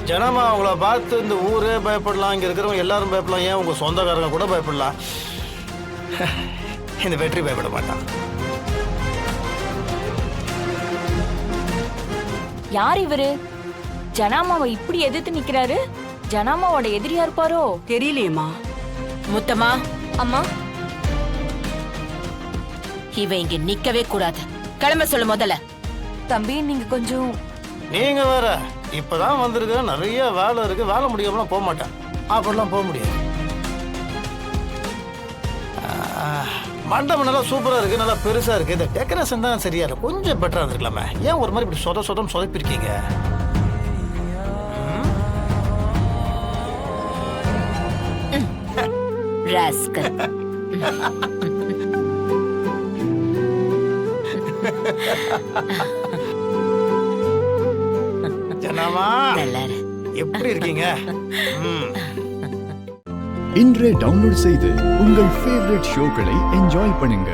ஜனமா அவங்கள பார்த்து இந்த ஊரே பயப்படலாம், இங்க இருக்கிறவங்க எல்லாரும் பயப்படலாம், ஏன் உங்க சொந்தக்காரங்க கூட பயப்படலாம். இந்த வெற்றி பயப்பட மாட்டான். யார் இவரு? ஜனாமாவை இப்படி எதிர்த்து நிக்கிறாரு. ஜனாமாவோட எதிரியா இருப்பாரோ? தெரியலையேம்மா. முத்தம்மா, அம்மா, இவ இங்க நிக்கவே கூடாது. கிளம்ப சொல்லு முதல்ல. தம்பி நீங்க கொஞ்சம். நீங்க வேற இப்பதான் வந்திருக்க, நிறைய வேலை இருக்கு, வேலை முடியாமலாம் போக மாட்டேன். அப்படிலாம் போக முடியாது. மண்டபம் நல்லா சூப்பரா இருக்கு, நல்லா பெருசா இருக்கு. இந்த டெக்கரேஷன் தான் சரியா இருக்கு, கொஞ்சம் பெட்டரா இருந்திருக்கலாமே. ஏன் ஒரு மாதிரி இப்படி சொதம் சொதப்பிருக்கீங்க? ராஸ்கல். ஜனமா நல்லாரு. எப்படி இருக்கீங்க? இன்றே டவுன்லோட் செய்து உங்கள் ஃபேவரட் ஷோக்களை என்ஜாய் பண்ணுங்க.